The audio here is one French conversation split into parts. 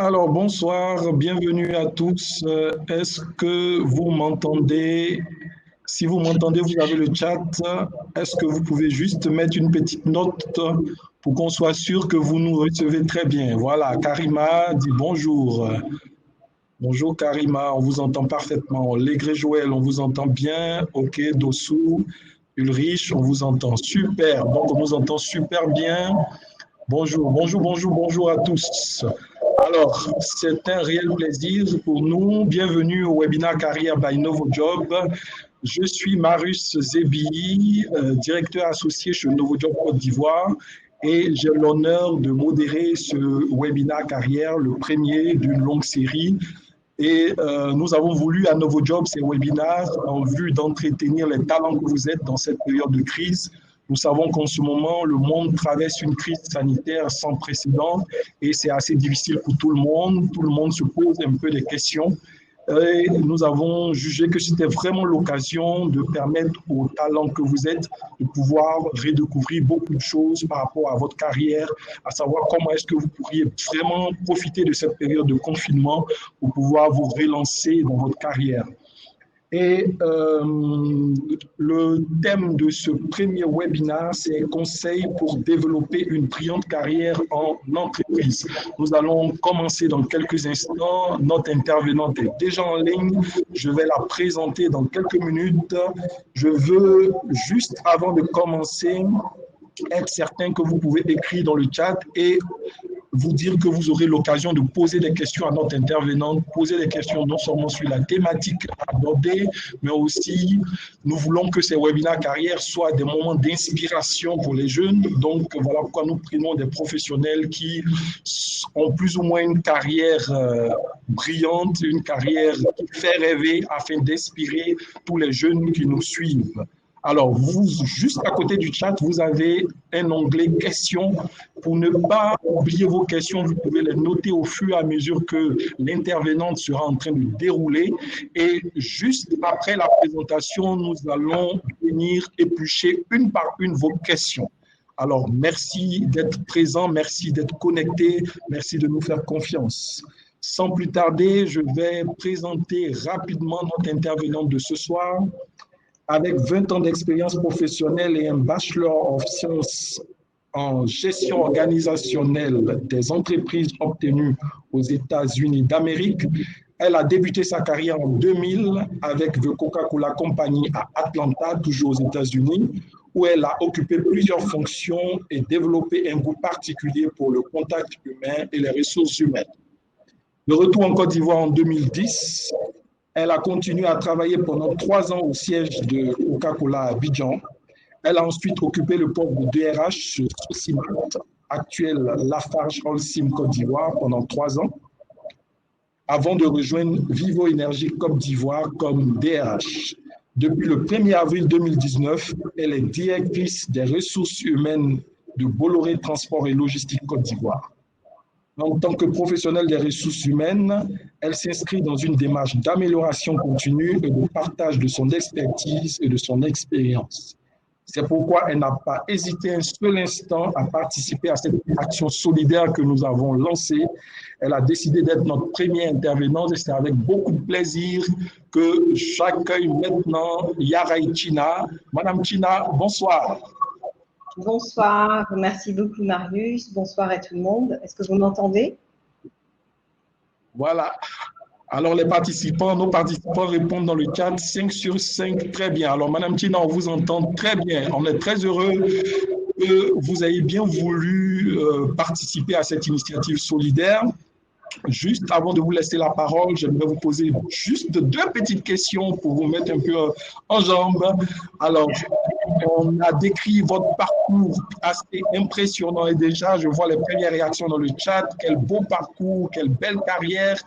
Alors, bonsoir, bienvenue à tous. Est-ce que vous m'entendez? Si vous m'entendez, vous avez le chat. Est-ce que vous pouvez juste mettre une petite note pour qu'on soit sûr que vous nous recevez très bien? Voilà, Karima dit bonjour. Bonjour Karima, on vous entend parfaitement. Légré Joël, on vous entend bien. Ok, Dossou, Ulrich, on vous entend super. Donc, on vous entend super bien. Bonjour, bonjour, bonjour, bonjour à tous. Alors, c'est un réel plaisir pour nous. Bienvenue au webinaire Carrière by NovoJob. Je suis Marius Zebi, directeur associé chez NovoJob Côte d'Ivoire, et j'ai l'honneur de modérer ce webinaire Carrière, le premier d'une longue série. Et nous avons voulu à NovoJob ces webinaires en vue d'entretenir les talents que vous êtes dans cette période de crise. Nous savons qu'en ce moment, le monde traverse une crise sanitaire sans précédent et c'est assez difficile pour tout le monde. Tout le monde se pose un peu des questions. Et nous avons jugé que c'était vraiment l'occasion de permettre aux talents que vous êtes de pouvoir redécouvrir beaucoup de choses par rapport à votre carrière, à savoir comment est-ce que vous pourriez vraiment profiter de cette période de confinement pour pouvoir vous relancer dans votre carrière. Et le thème de ce premier webinaire, c'est conseils pour développer une brillante carrière en entreprise. Nous allons commencer dans quelques instants. Notre intervenante est déjà en ligne. Je vais la présenter dans quelques minutes. Je veux juste avant de commencer être certain que vous pouvez écrire dans le chat et vous dire que vous aurez l'occasion de poser des questions à notre intervenante, poser des questions non seulement sur la thématique abordée, mais aussi nous voulons que ces webinaires carrière soient des moments d'inspiration pour les jeunes. Donc voilà pourquoi nous prenons des professionnels qui ont plus ou moins une carrière brillante, une carrière qui fait rêver afin d'inspirer tous les jeunes qui nous suivent. Alors, vous, juste à côté du chat, vous avez un onglet questions. Pour ne pas oublier vos questions, vous pouvez les noter au fur et à mesure que l'intervenante sera en train de dérouler. Et juste après la présentation, nous allons venir éplucher une par une vos questions. Alors, merci d'être présent, merci d'être connecté, merci de nous faire confiance. Sans plus tarder, je vais présenter rapidement notre intervenante de ce soir. Avec 20 ans d'expérience professionnelle et un Bachelor of Science en gestion organisationnelle des entreprises obtenues aux États-Unis d'Amérique, elle a débuté sa carrière en 2000 avec The Coca-Cola Company à Atlanta, toujours aux États-Unis, où elle a occupé plusieurs fonctions et développé un goût particulier pour le contact humain et les ressources humaines. De retour en Côte d'Ivoire en 2010, elle a continué à travailler pendant 3 ans au siège de Coca-Cola à Abidjan. Elle a ensuite occupé le poste de DRH chez Sosimat, actuel Lafarge Holcim Côte d'Ivoire, pendant 3 ans, avant de rejoindre Vivo Énergie Côte d'Ivoire comme DRH. Depuis le 1er avril 2019, elle est directrice des ressources humaines de Bolloré Transport et Logistique Côte d'Ivoire. En tant que professionnelle des ressources humaines, elle s'inscrit dans une démarche d'amélioration continue et de partage de son expertise et de son expérience. C'est pourquoi elle n'a pas hésité un seul instant à participer à cette action solidaire que nous avons lancée. Elle a décidé d'être notre première intervenante et c'est avec beaucoup de plaisir que j'accueille maintenant Yarai China. Madame China, bonsoir. Bonsoir, merci beaucoup Marius, bonsoir à tout le monde. Est-ce que vous m'entendez? Voilà. Alors nos participants répondent dans le chat 5 sur 5, très bien. Alors Madame Tina, on vous entend très bien. On est très heureux que vous ayez bien voulu participer à cette initiative solidaire. Juste avant de vous laisser la parole, j'aimerais vous poser juste 2 petites questions pour vous mettre un peu en jambes. Alors, on a décrit votre parcours assez impressionnant et déjà, je vois les premières réactions dans le chat. Quel beau parcours, quelle belle carrière.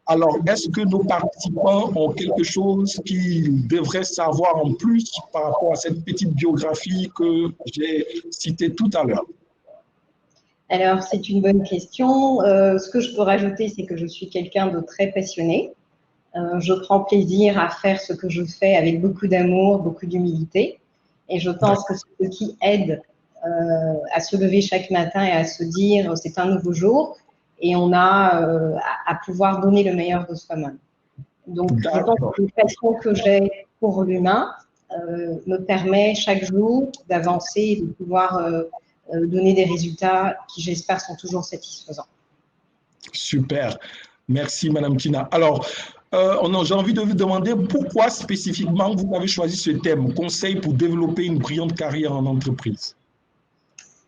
Alors, est-ce que nos participants ont quelque chose qu'ils devraient savoir en plus par rapport à cette petite biographie que j'ai citée tout à l'heure? Alors, c'est une bonne question. Ce que je peux rajouter, c'est que je suis quelqu'un de très passionné. Je prends plaisir à faire ce que je fais avec beaucoup d'amour, beaucoup d'humilité. Et je pense que ce qui aide à se lever chaque matin et à se dire c'est un nouveau jour, et on a à pouvoir donner le meilleur de soi-même. Donc, je pense que la passion que j'ai pour l'humain me permet chaque jour d'avancer et de pouvoir donner des résultats qui, j'espère, sont toujours satisfaisants. Super. Merci, Madame Tina. Alors, j'ai envie de vous demander pourquoi spécifiquement vous avez choisi ce thème, conseil pour développer une brillante carrière en entreprise.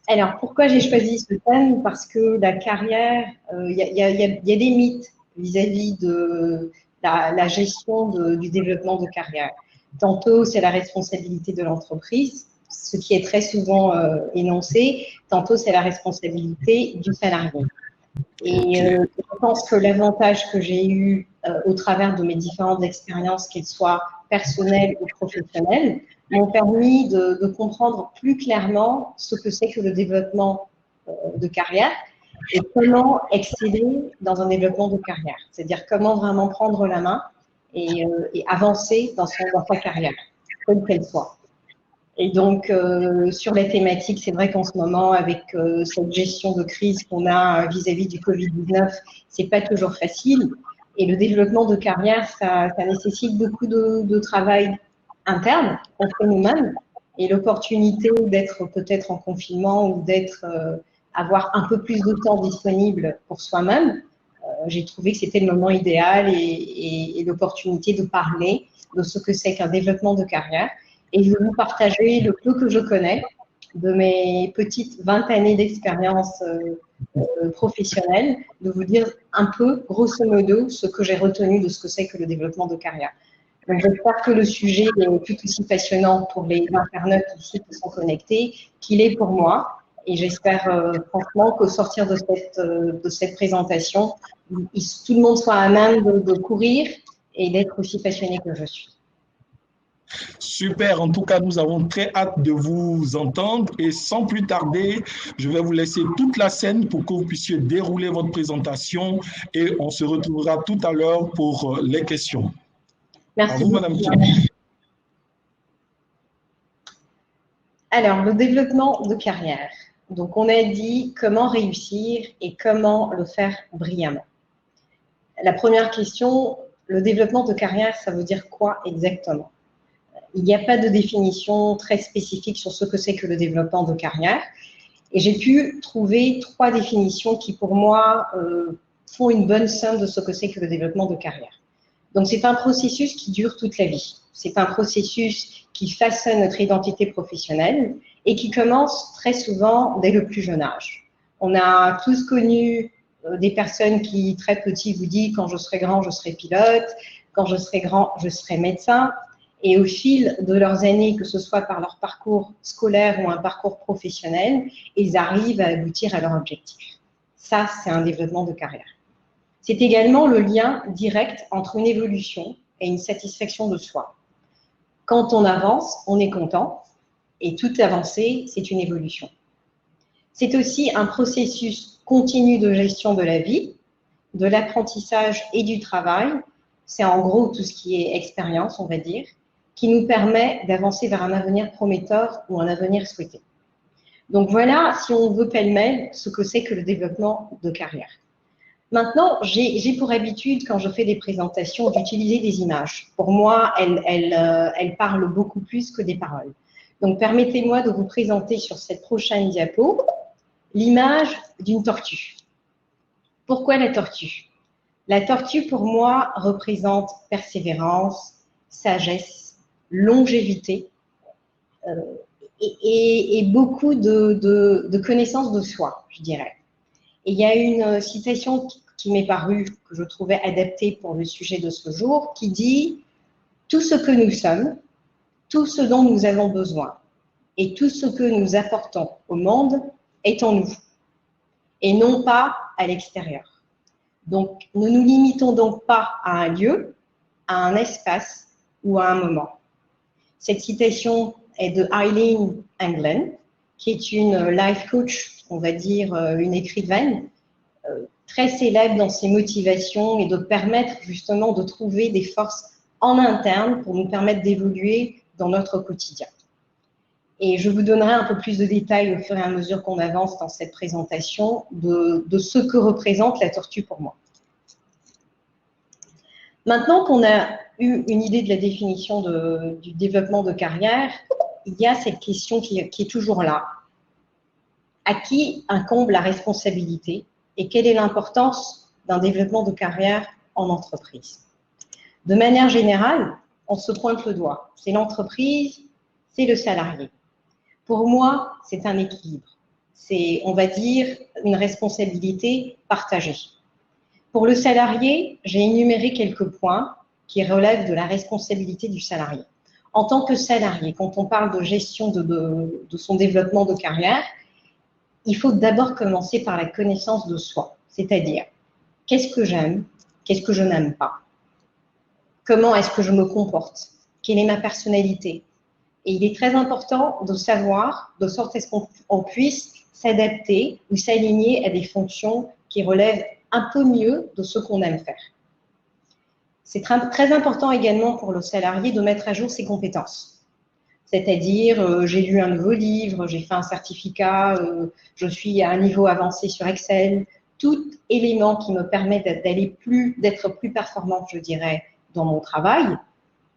Alors, pourquoi j'ai choisi ce thème? Parce que la carrière, il y a des mythes vis-à-vis de la gestion du développement de carrière. Tantôt, c'est la responsabilité de l'entreprise, ce qui est très souvent énoncé. Tantôt, c'est la responsabilité du salarié. Et je pense que l'avantage que j'ai eu au travers de mes différentes expériences, qu'elles soient personnelles ou professionnelles, m'ont permis de comprendre plus clairement ce que c'est que le développement de carrière et comment exceller dans un développement de carrière. C'est-à-dire comment vraiment prendre la main et avancer dans sa carrière, quelle qu'elle soit. Et donc, sur les thématiques, c'est vrai qu'en ce moment, avec cette gestion de crise qu'on a vis-à-vis du Covid-19, c'est pas toujours facile. Et le développement de carrière, ça nécessite beaucoup de travail interne contre nous-mêmes. Et l'opportunité d'être peut-être en confinement ou avoir un peu plus de temps disponible pour soi-même, j'ai trouvé que c'était le moment idéal et l'opportunité de parler de ce que c'est qu'un développement de carrière. Et je vais vous partager le peu que je connais de mes petites 20 années d'expérience professionnelle, de vous dire un peu, grosso modo, ce que j'ai retenu de ce que c'est que le développement de carrière. Donc, j'espère que le sujet est tout aussi passionnant pour les internautes ici qui sont connectés qu'il est pour moi. Et j'espère franchement qu'au sortir de cette présentation, tout le monde soit à même de courir et d'être aussi passionné que je suis. Super, en tout cas, nous avons très hâte de vous entendre et sans plus tarder, je vais vous laisser toute la scène pour que vous puissiez dérouler votre présentation et on se retrouvera tout à l'heure pour les questions. Merci. À vous, Madame Tina. Alors, le développement de carrière. Donc, on a dit comment réussir et comment le faire brillamment. La première question, le développement de carrière, ça veut dire quoi exactement? Il n'y a pas de définition très spécifique sur ce que c'est que le développement de carrière. Et j'ai pu trouver 3 définitions qui, pour moi, font une bonne somme de ce que c'est que le développement de carrière. Donc, c'est un processus qui dure toute la vie. C'est un processus qui façonne notre identité professionnelle et qui commence très souvent dès le plus jeune âge. On a tous connu des personnes qui, très petits, vous disent « quand je serai grand, je serai pilote, quand je serai grand, je serai médecin ». Et au fil de leurs années, que ce soit par leur parcours scolaire ou un parcours professionnel, ils arrivent à aboutir à leur objectif. Ça, c'est un développement de carrière. C'est également le lien direct entre une évolution et une satisfaction de soi. Quand on avance, on est content, et toute avancée, c'est une évolution. C'est aussi un processus continu de gestion de la vie, de l'apprentissage et du travail. C'est en gros tout ce qui est expérience, on va dire, qui nous permet d'avancer vers un avenir prometteur ou un avenir souhaité. Donc voilà, si on veut pêle-mêle, ce que c'est que le développement de carrière. Maintenant, j'ai pour habitude, quand je fais des présentations, d'utiliser des images. Pour moi, elles parlent beaucoup plus que des paroles. Donc, permettez-moi de vous présenter sur cette prochaine diapo l'image d'une tortue. Pourquoi la tortue? La tortue, pour moi, représente persévérance, sagesse, longévité et beaucoup de connaissance de soi, je dirais. Et il y a une citation qui m'est parue, que je trouvais adaptée pour le sujet de ce jour, qui dit « Tout ce que nous sommes, tout ce dont nous avons besoin et tout ce que nous apportons au monde est en nous et non pas à l'extérieur. Donc, ne nous limitons donc pas à un lieu, à un espace ou à un moment. » Cette citation est de Eileen Anglin, qui est une life coach, on va dire une écrivaine, très célèbre dans ses motivations et de permettre justement de trouver des forces en interne pour nous permettre d'évoluer dans notre quotidien. Et je vous donnerai un peu plus de détails au fur et à mesure qu'on avance dans cette présentation de ce que représente la tortue pour moi. Maintenant qu'on a eu une idée de la définition du développement de carrière, il y a cette question qui est toujours là. À qui incombe la responsabilité et quelle est l'importance d'un développement de carrière en entreprise? De manière générale, on se pointe le doigt. C'est l'entreprise, c'est le salarié. Pour moi, c'est un équilibre. C'est, on va dire, une responsabilité partagée. Pour le salarié, j'ai énuméré quelques points qui relèvent de la responsabilité du salarié. En tant que salarié, quand on parle de gestion de son développement de carrière, il faut d'abord commencer par la connaissance de soi, c'est-à-dire qu'est-ce que j'aime, qu'est-ce que je n'aime pas, comment est-ce que je me comporte, quelle est ma personnalité. Et il est très important de savoir, de sorte à ce qu'on puisse s'adapter ou s'aligner à des fonctions qui relèvent un peu mieux de ce qu'on aime faire. C'est très important également pour le salarié de mettre à jour ses compétences. C'est-à-dire, j'ai lu un nouveau livre, j'ai fait un certificat, je suis à un niveau avancé sur Excel. Tout élément qui me permet d'être plus performante, je dirais, dans mon travail,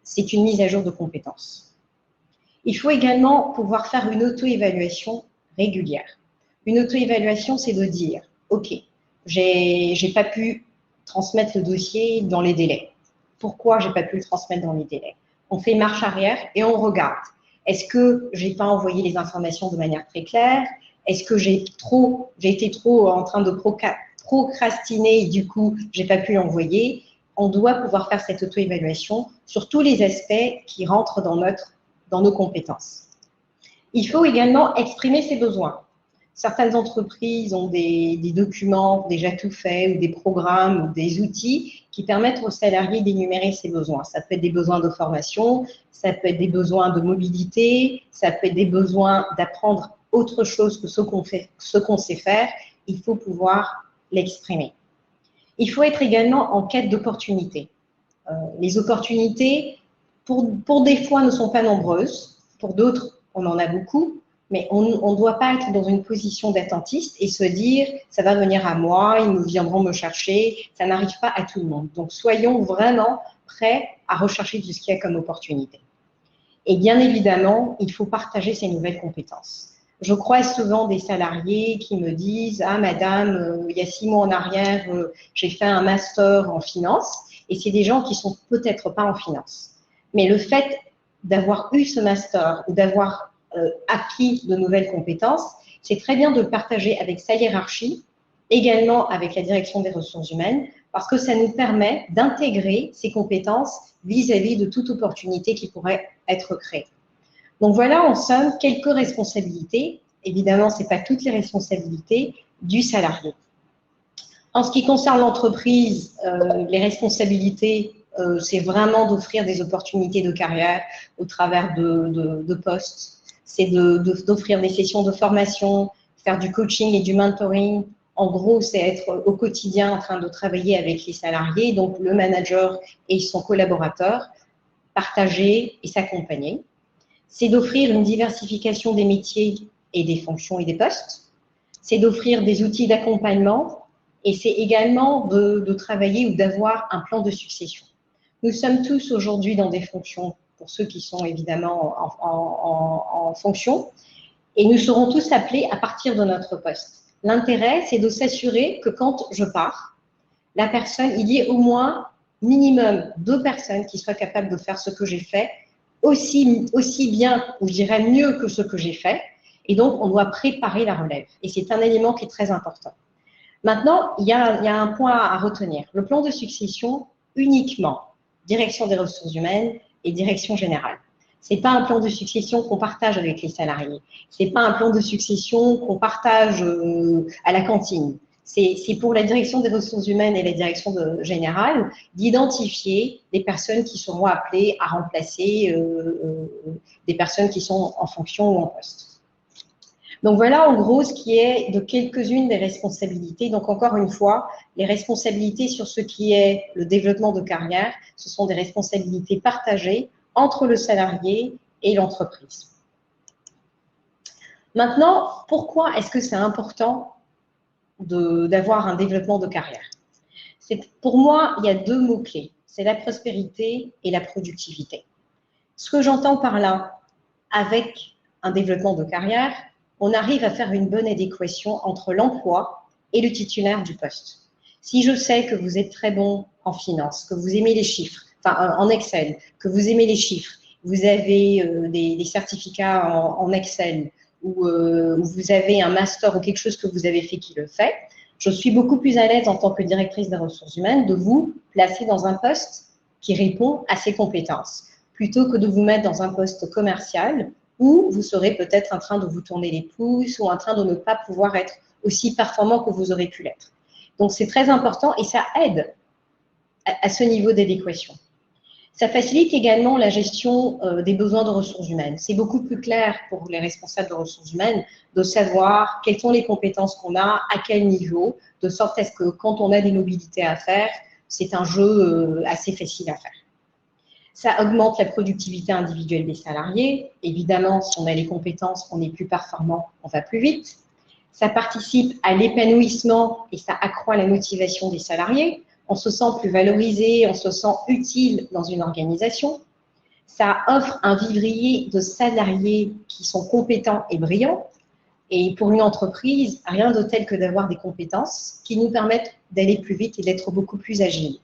c'est une mise à jour de compétences. Il faut également pouvoir faire une auto-évaluation régulière. Une auto-évaluation, c'est de dire, OK, j'ai pas pu transmettre le dossier dans les délais. Pourquoi j'ai pas pu le transmettre dans les délais? On fait marche arrière et on regarde. Est-ce que j'ai pas envoyé les informations de manière très claire? Est-ce que j'ai été trop en train de procrastiner et du coup, j'ai pas pu l'envoyer? On doit pouvoir faire cette auto-évaluation sur tous les aspects qui rentrent dans nos compétences. Il faut également exprimer ses besoins. Certaines entreprises ont des documents déjà tout faits ou des programmes ou des outils qui permettent aux salariés d'énumérer ses besoins. Ça peut être des besoins de formation, ça peut être des besoins de mobilité, ça peut être des besoins d'apprendre autre chose que ce qu'on sait faire. Il faut pouvoir l'exprimer. Il faut être également en quête d'opportunités. Les opportunités, pour des fois, ne sont pas nombreuses. Pour d'autres, on en a beaucoup. Mais on ne doit pas être dans une position d'attentiste et se dire « ça va venir à moi, ils viendront me chercher ». Ça n'arrive pas à tout le monde. Donc, soyons vraiment prêts à rechercher tout ce qu'il y a comme opportunité. Et bien évidemment, il faut partager ces nouvelles compétences. Je croise souvent des salariés qui me disent « Ah madame, il y a 6 mois en arrière, j'ai fait un master en finance ». Et c'est des gens qui sont peut-être pas en finance. Mais le fait d'avoir eu ce master ou d'avoir acquis de nouvelles compétences, c'est très bien de le partager avec sa hiérarchie, également avec la direction des ressources humaines, parce que ça nous permet d'intégrer ces compétences vis-à-vis de toute opportunité qui pourrait être créée. Donc voilà, en somme, quelques responsabilités. Évidemment, ce n'est pas toutes les responsabilités du salarié. En ce qui concerne l'entreprise, les responsabilités, c'est vraiment d'offrir des opportunités de carrière au travers de postes. C'est d'offrir des sessions de formation, faire du coaching et du mentoring. En gros, c'est être au quotidien en train de travailler avec les salariés, donc le manager et son collaborateur, partager et s'accompagner. C'est d'offrir une diversification des métiers et des fonctions et des postes. C'est d'offrir des outils d'accompagnement et c'est également de travailler ou d'avoir un plan de succession. Nous sommes tous aujourd'hui dans des fonctions, pour ceux qui sont évidemment en fonction, et nous serons tous appelés à partir de notre poste. L'intérêt, c'est de s'assurer que quand je pars, la personne, il y ait au moins minimum 2 personnes qui soient capables de faire ce que j'ai fait, aussi bien, ou je dirais mieux que ce que j'ai fait, et donc on doit préparer la relève. Et c'est un élément qui est très important. Maintenant, il y a un point à retenir. Le plan de succession, uniquement, direction des ressources humaines et direction générale. Ce n'est pas un plan de succession qu'on partage avec les salariés. Ce n'est pas un plan de succession qu'on partage à la cantine. C'est pour la direction des ressources humaines et la direction générale d'identifier des personnes qui seront appelées à remplacer des personnes qui sont en fonction ou en poste. Donc voilà en gros ce qui est de quelques-unes des responsabilités. Donc encore une fois, les responsabilités sur ce qui est le développement de carrière, ce sont des responsabilités partagées entre le salarié et l'entreprise. Maintenant, pourquoi est-ce que c'est important d'avoir un développement de carrière? Pour moi, il y a deux mots-clés. C'est la prospérité et la productivité. Ce que j'entends par là, avec un développement de carrière, on arrive à faire une bonne adéquation entre l'emploi et le titulaire du poste. Si je sais que vous êtes très bon en finance, que vous aimez les chiffres, enfin en Excel, que vous aimez les chiffres, vous avez des certificats en Excel ou vous avez un master ou quelque chose que vous avez fait qui le fait, je suis beaucoup plus à l'aise en tant que directrice des ressources humaines de vous placer dans un poste qui répond à ces compétences, plutôt que de vous mettre dans un poste commercial où vous serez peut-être en train de vous tourner les pouces ou en train de ne pas pouvoir être aussi performant que vous aurez pu l'être. Donc, c'est très important et ça aide à ce niveau d'adéquation. Ça facilite également la gestion des besoins de ressources humaines. C'est beaucoup plus clair pour les responsables de ressources humaines de savoir quelles sont les compétences qu'on a, à quel niveau, de sorte à ce que quand on a des mobilités à faire, c'est un jeu assez facile à faire. Ça augmente la productivité individuelle des salariés. Évidemment, si on a les compétences, on est plus performant, on va plus vite. Ça participe à l'épanouissement et ça accroît la motivation des salariés. On se sent plus valorisé, on se sent utile dans une organisation. Ça offre un vivrier de salariés qui sont compétents et brillants. Et pour une entreprise, rien de tel que d'avoir des compétences qui nous permettent d'aller plus vite et d'être beaucoup plus agiles.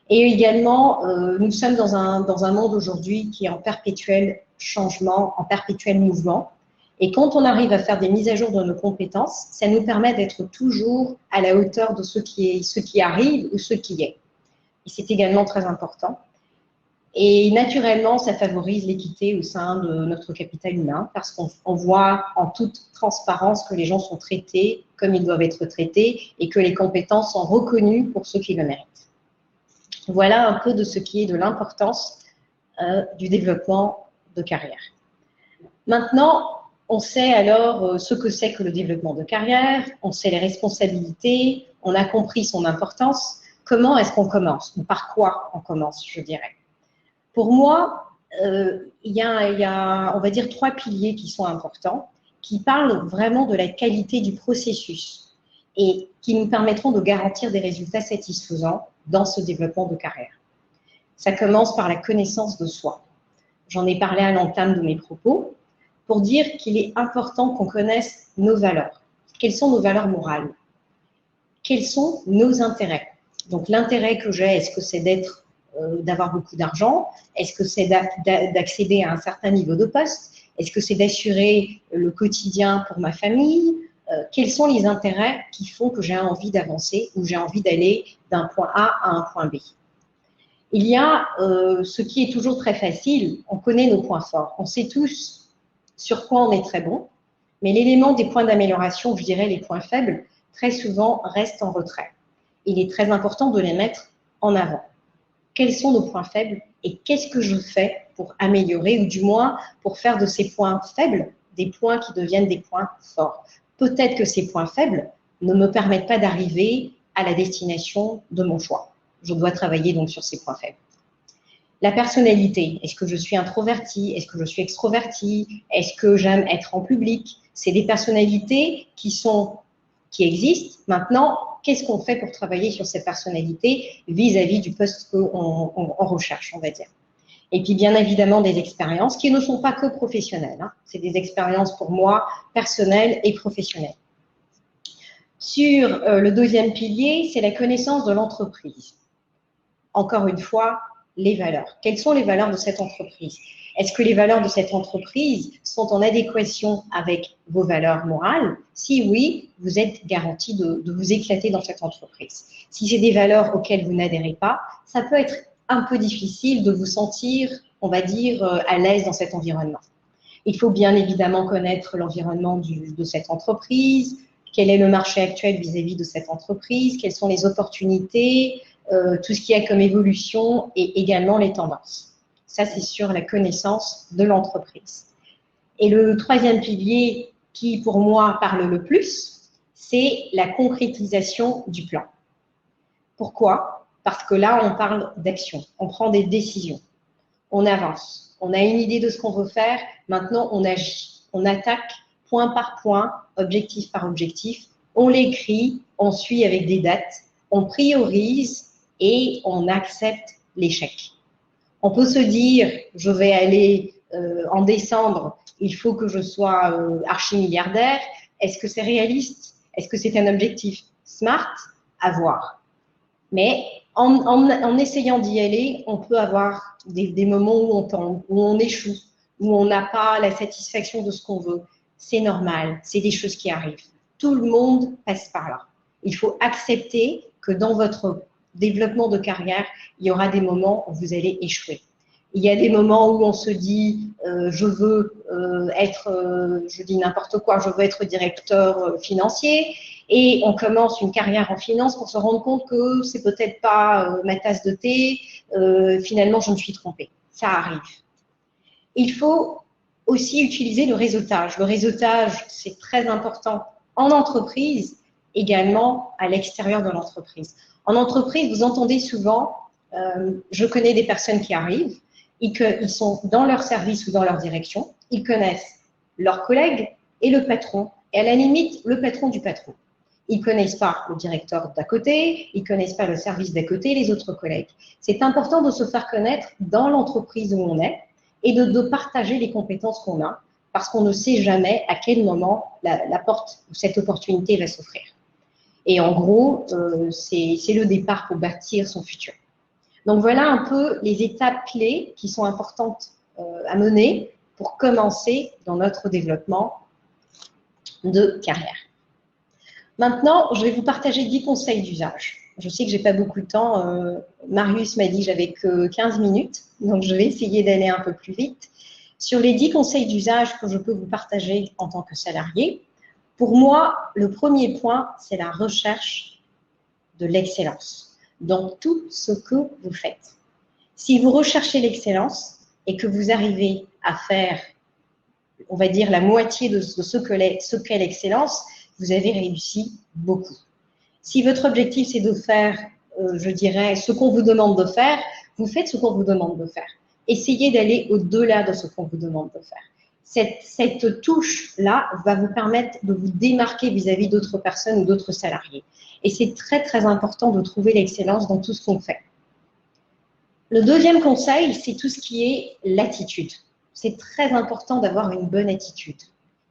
Et également, nous sommes dans un monde aujourd'hui qui est en perpétuel changement, en perpétuel mouvement. Et quand on arrive à faire des mises à jour de nos compétences, ça nous permet d'être toujours à la hauteur de ce qui arrive ou ce qui est. Et c'est également très important. Et naturellement, ça favorise l'équité au sein de notre capital humain parce qu'on voit en toute transparence que les gens sont traités comme ils doivent être traités et que les compétences sont reconnues pour ceux qui le méritent. Voilà un peu de ce qui est de l'importance du développement de carrière. Maintenant, on sait alors ce que c'est que le développement de carrière, on sait les responsabilités, on a compris son importance. Comment est-ce qu'on commence? Ou par quoi on commence, je dirais. Pour moi, il y a, on va dire, 3 piliers qui sont importants, qui parlent vraiment de la qualité du processus et qui nous permettront de garantir des résultats satisfaisants dans ce développement de carrière. Ça commence par la connaissance de soi. J'en ai parlé à l'entame de mes propos pour dire qu'il est important qu'on connaisse nos valeurs. Quelles sont nos valeurs morales? Quels sont nos intérêts? Donc l'intérêt que j'ai, est-ce que c'est d'avoir beaucoup d'argent? Est-ce que c'est d'accéder à un certain niveau de poste? Est-ce que c'est d'assurer le quotidien pour ma famille? Quels sont les intérêts qui font que j'ai envie d'avancer ou j'ai envie d'aller d'un point A à un point B? Il y a ce qui est toujours très facile, on connaît nos points forts, on sait tous sur quoi on est très bon, mais l'élément des points d'amélioration, je dirais les points faibles, très souvent restent en retrait. Il est très important de les mettre en avant. Quels sont nos points faibles et qu'est-ce que je fais pour améliorer ou du moins pour faire de ces points faibles des points qui deviennent des points forts? Peut-être que ces points faibles ne me permettent pas d'arriver à la destination de mon choix. Je dois travailler donc sur ces points faibles. La personnalité, est-ce que je suis introvertie? Est-ce que je suis extrovertie? Est-ce que j'aime être en public? C'est des personnalités qui existent. Maintenant, qu'est-ce qu'on fait pour travailler sur ces personnalités vis-à-vis du poste qu'on recherche, on va dire? Et puis, bien évidemment, des expériences qui ne sont pas que professionnelles. Hein. C'est des expériences pour moi personnelles et professionnelles. Sur le deuxième pilier, c'est la connaissance de l'entreprise. Encore une fois, les valeurs. Quelles sont les valeurs de cette entreprise? Est-ce que les valeurs de cette entreprise sont en adéquation avec vos valeurs morales? Si oui, vous êtes garanti de vous éclater dans cette entreprise. Si c'est des valeurs auxquelles vous n'adhérez pas, ça peut être un peu difficile de vous sentir, on va dire, à l'aise dans cet environnement. Il faut bien évidemment connaître l'environnement de cette entreprise, quel est le marché actuel vis-à-vis de cette entreprise, quelles sont les opportunités, tout ce qu'il y a comme évolution et également les tendances. Ça, c'est sur la connaissance de l'entreprise. Et le troisième pilier qui, pour moi, parle le plus, c'est la concrétisation du plan. Pourquoi? Parce que là, on parle d'action, on prend des décisions, on avance, on a une idée de ce qu'on veut faire, maintenant on agit, on attaque point par point, objectif par objectif. On l'écrit, on suit avec des dates, on priorise et on accepte l'échec. On peut se dire, je vais aller en décembre, il faut que je sois archi-milliardaire. Est-ce que c'est réaliste? Est-ce que c'est un objectif smart? À voir. Mais en essayant d'y aller, on peut avoir des moments où on échoue, où on n'a pas la satisfaction de ce qu'on veut. C'est normal, c'est des choses qui arrivent. Tout le monde passe par là. Il faut accepter que dans votre développement de carrière, il y aura des moments où vous allez échouer. Il y a des moments où on se dit je veux être, je dis n'importe quoi, je veux être directeur financier, et on commence une carrière en finance pour se rendre compte que c'est peut-être pas ma tasse de thé, finalement je me suis trompée. Ça arrive. Il faut aussi utiliser le réseautage. Le réseautage, c'est très important en entreprise, également à l'extérieur de l'entreprise. En entreprise, vous entendez souvent, je connais des personnes qui arrivent, ils sont dans leur service ou dans leur direction, ils connaissent leurs collègues et le patron, et à la limite, le patron du patron. Ils ne connaissent pas le directeur d'à côté, ils ne connaissent pas le service d'à côté, les autres collègues. C'est important de se faire connaître dans l'entreprise où on est et de partager les compétences qu'on a, parce qu'on ne sait jamais à quel moment la porte ou cette opportunité va s'offrir. Et en gros, c'est le départ pour bâtir son futur. Donc voilà un peu les étapes clés qui sont importantes à mener pour commencer dans notre développement de carrière. Maintenant, je vais vous partager 10 conseils d'usage. Je sais que je n'ai pas beaucoup de temps. Marius m'a dit que j'avais que 15 minutes, donc je vais essayer d'aller un peu plus vite. Sur les 10 conseils d'usage que je peux vous partager en tant que salarié, pour moi, le premier point, c'est la recherche de l'excellence dans tout ce que vous faites. Si vous recherchez l'excellence et que vous arrivez à faire, on va dire, la moitié de ce qu'est l'excellence, vous avez réussi beaucoup. Si votre objectif, c'est de faire, je dirais, ce qu'on vous demande de faire, vous faites ce qu'on vous demande de faire. Essayez d'aller au-delà de ce qu'on vous demande de faire. Cette touche-là va vous permettre de vous démarquer vis-à-vis d'autres personnes ou d'autres salariés. Et c'est très, très important de trouver l'excellence dans tout ce qu'on fait. Le deuxième conseil, c'est tout ce qui est l'attitude. C'est très important d'avoir une bonne attitude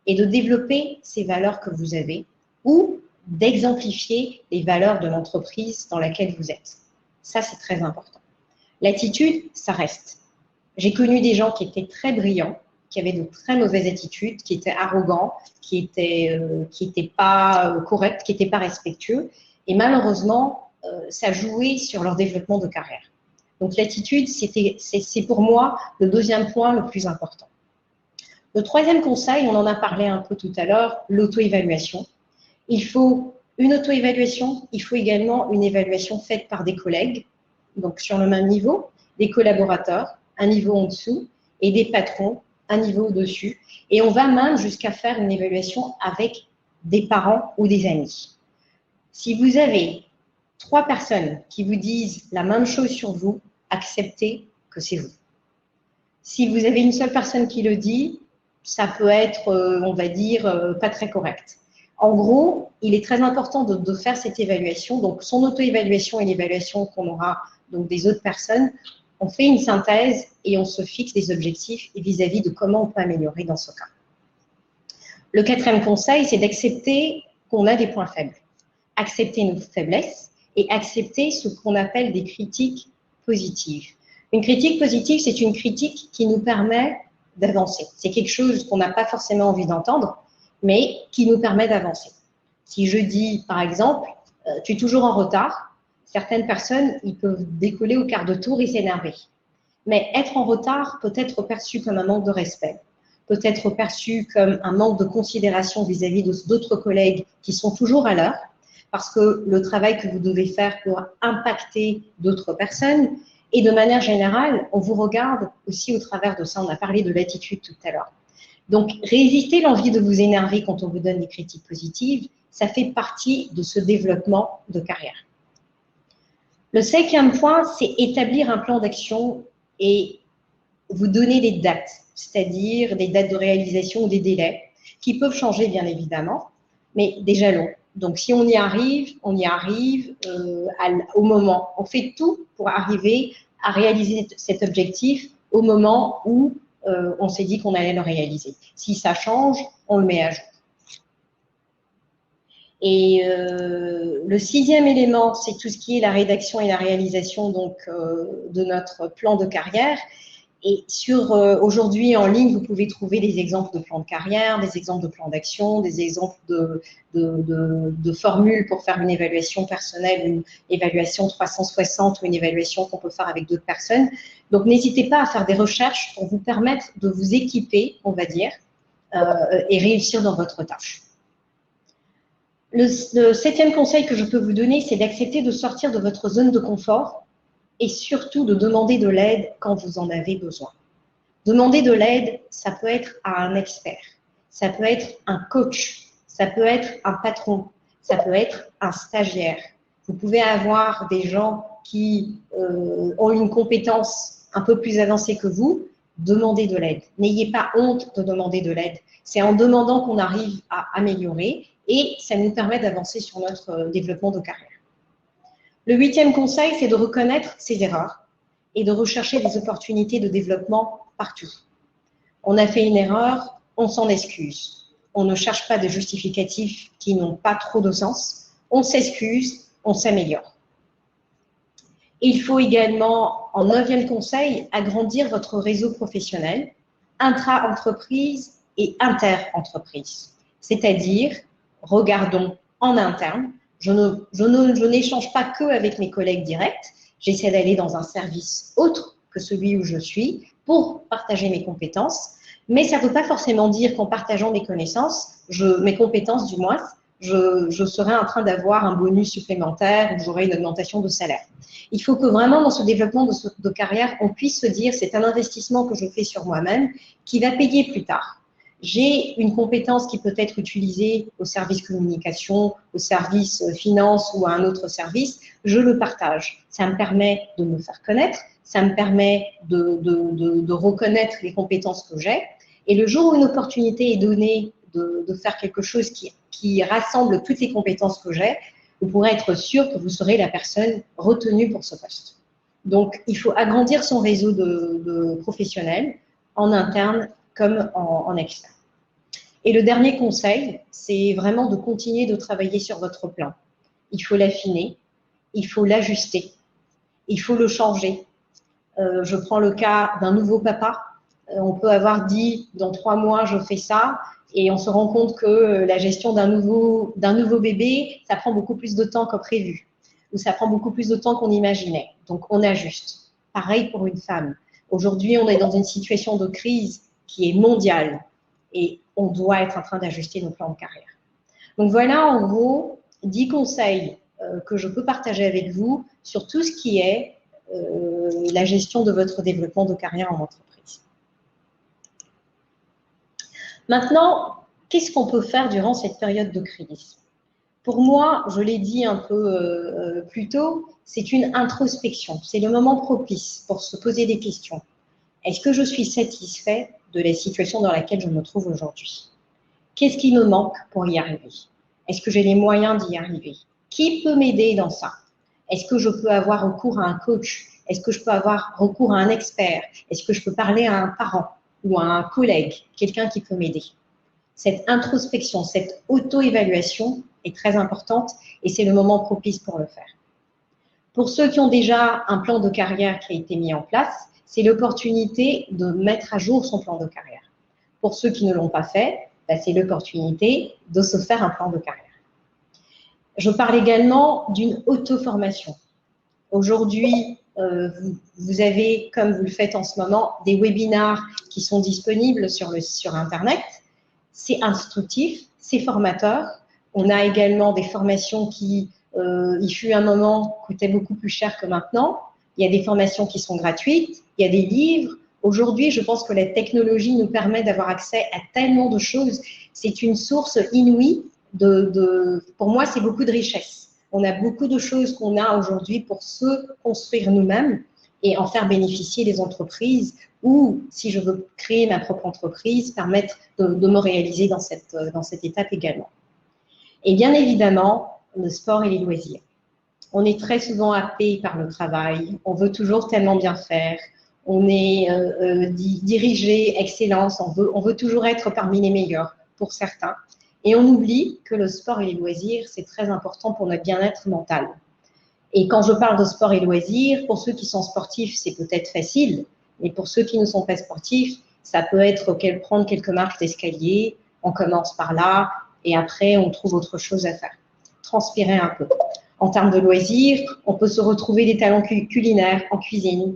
et de développer ces valeurs que vous avez ou d'exemplifier les valeurs de l'entreprise dans laquelle vous êtes. Ça, c'est très important. L'attitude, ça reste. J'ai connu des gens qui étaient très brillants, qui avaient de très mauvaises attitudes, qui étaient arrogants, qui étaient pas corrects, qui n'étaient pas respectueux. Et malheureusement, ça jouait sur leur développement de carrière. Donc l'attitude, c'est pour moi le deuxième point le plus important. Le troisième conseil, on en a parlé un peu tout à l'heure, l'auto-évaluation. Il faut une auto-évaluation, il faut également une évaluation faite par des collègues, donc sur le même niveau, des collaborateurs, un niveau en dessous, et des patrons, un niveau au-dessus. Et on va même jusqu'à faire une évaluation avec des parents ou des amis. Si vous avez 3 personnes qui vous disent la même chose sur vous, acceptez que c'est vous. Si vous avez une seule personne qui le dit, ça peut être, on va dire, pas très correct. En gros, il est très important de faire cette évaluation. Donc, son auto-évaluation et l'évaluation qu'on aura donc des autres personnes, on fait une synthèse et on se fixe des objectifs vis-à-vis de comment on peut améliorer dans ce cas. Le quatrième conseil, c'est d'accepter qu'on a des points faibles. Accepter nos faiblesses et accepter ce qu'on appelle des critiques positives. Une critique positive, c'est une critique qui nous permet d'avancer. C'est quelque chose qu'on n'a pas forcément envie d'entendre, mais qui nous permet d'avancer. Si je dis, par exemple, tu es toujours en retard, certaines personnes, ils peuvent décoller au quart de tour et s'énerver. Mais être en retard peut être perçu comme un manque de respect, peut être perçu comme un manque de considération vis-à-vis d'autres collègues qui sont toujours à l'heure, parce que le travail que vous devez faire pour impacter d'autres personnes, et de manière générale, on vous regarde aussi au travers de ça. On a parlé de l'attitude tout à l'heure. Donc, résister l'envie de vous énerver quand on vous donne des critiques positives, ça fait partie de ce développement de carrière. Le cinquième point, c'est établir un plan d'action et vous donner des dates, c'est-à-dire des dates de réalisation ou des délais. qui peuvent changer bien évidemment, mais des jalons. Donc si on y arrive au moment. On fait tout pour arriver à réaliser cet objectif au moment où on s'est dit qu'on allait le réaliser. Si ça change, on le met à jour. Et le 6e élément, c'est tout ce qui est la rédaction et la réalisation donc, de notre plan de carrière. Et aujourd'hui en ligne, vous pouvez trouver des exemples de plans de carrière, des exemples de plans d'action, des exemples de formules pour faire une évaluation personnelle, une évaluation 360 ou une évaluation qu'on peut faire avec d'autres personnes. Donc n'hésitez pas à faire des recherches pour vous permettre de vous équiper, on va dire, et réussir dans votre tâche. Le 7e conseil que je peux vous donner, c'est d'accepter de sortir de votre zone de confort et surtout de demander de l'aide quand vous en avez besoin. Demander de l'aide, ça peut être à un expert, ça peut être un coach, ça peut être un patron, ça peut être un stagiaire. Vous pouvez avoir des gens qui ont une compétence un peu plus avancée que vous, demandez de l'aide. N'ayez pas honte de demander de l'aide. C'est en demandant qu'on arrive à améliorer et ça nous permet d'avancer sur notre développement de carrière. Le 8e conseil, c'est de reconnaître ses erreurs et de rechercher des opportunités de développement partout. On a fait une erreur, on s'en excuse. On ne cherche pas de justificatifs qui n'ont pas trop de sens. On s'excuse, on s'améliore. Il faut également, en 9e conseil, agrandir votre réseau professionnel, intra-entreprise et inter-entreprise. C'est-à-dire, regardons en interne. Je n'échange pas que avec mes collègues directs. J'essaie d'aller dans un service autre que celui où je suis pour partager mes compétences. Mais ça ne veut pas forcément dire qu'en partageant mes connaissances, mes compétences du moins, je serai en train d'avoir un bonus supplémentaire ou j'aurai une augmentation de salaire. Il faut que vraiment dans ce développement de carrière, on puisse se dire c'est un investissement que je fais sur moi-même qui va payer plus tard. J'ai une compétence qui peut être utilisée au service communication, au service finance ou à un autre service, je le partage. Ça me permet de me faire connaître, ça me permet de reconnaître les compétences que j'ai. Et le jour où une opportunité est donnée de faire quelque chose qui rassemble toutes les compétences que j'ai, vous pourrez être sûr que vous serez la personne retenue pour ce poste. Donc, il faut agrandir son réseau de professionnels en interne comme en externe. Et le dernier conseil, c'est vraiment de continuer de travailler sur votre plan. Il faut l'affiner, il faut l'ajuster, il faut le changer. Je prends le cas d'un nouveau papa. On peut avoir dit, dans 3 mois, je fais ça, et on se rend compte que la gestion d'un nouveau bébé, ça prend beaucoup plus de temps que prévu, ou ça prend beaucoup plus de temps qu'on imaginait. Donc, on ajuste. Pareil pour une femme. Aujourd'hui, on est dans une situation de crise qui est mondiale, et on doit être en train d'ajuster nos plans de carrière. Donc, voilà, en gros, 10 conseils que je peux partager avec vous sur tout ce qui est la gestion de votre développement de carrière en entreprise. Maintenant, qu'est-ce qu'on peut faire durant cette période de crise? Pour moi, je l'ai dit un peu plus tôt, c'est une introspection. C'est le moment propice pour se poser des questions. Est-ce que je suis satisfait de la situation dans laquelle je me trouve aujourd'hui? Qu'est-ce qui me manque pour y arriver? Est-ce que j'ai les moyens d'y arriver? Qui peut m'aider dans ça? Est-ce que je peux avoir recours à un coach? Est-ce que je peux avoir recours à un expert? Est-ce que je peux parler à un parent ou à un collègue, quelqu'un qui peut m'aider? Cette introspection, cette auto-évaluation est très importante et c'est le moment propice pour le faire. Pour ceux qui ont déjà un plan de carrière qui a été mis en place, c'est l'opportunité de mettre à jour son plan de carrière. Pour ceux qui ne l'ont pas fait, c'est l'opportunité de se faire un plan de carrière. Je parle également d'une auto-formation. Aujourd'hui, vous avez, comme vous le faites en ce moment, des webinars qui sont disponibles sur Internet. C'est instructif, c'est formateur. On a également des formations qui, il fut un moment, coûtaient beaucoup plus cher que maintenant. Il y a des formations qui sont gratuites, il y a des livres. Aujourd'hui, je pense que la technologie nous permet d'avoir accès à tellement de choses. C'est une source inouïe pour moi, c'est beaucoup de richesse. On a beaucoup de choses qu'on a aujourd'hui pour se construire nous-mêmes et en faire bénéficier les entreprises ou, si je veux créer ma propre entreprise, permettre de me réaliser dans cette étape également. Et bien évidemment, le sport et les loisirs. On est très souvent happé par le travail, on veut toujours tellement bien faire, on est dirigé, excellence, on veut toujours être parmi les meilleurs pour certains. Et on oublie que le sport et les loisirs, c'est très important pour notre bien-être mental. Et quand je parle de sport et loisirs, pour ceux qui sont sportifs, c'est peut-être facile, mais pour ceux qui ne sont pas sportifs, ça peut être prendre quelques marches d'escalier, on commence par là, et après, on trouve autre chose à faire. Transpirer un peu. En termes de loisirs, on peut se retrouver des talents culinaires en cuisine.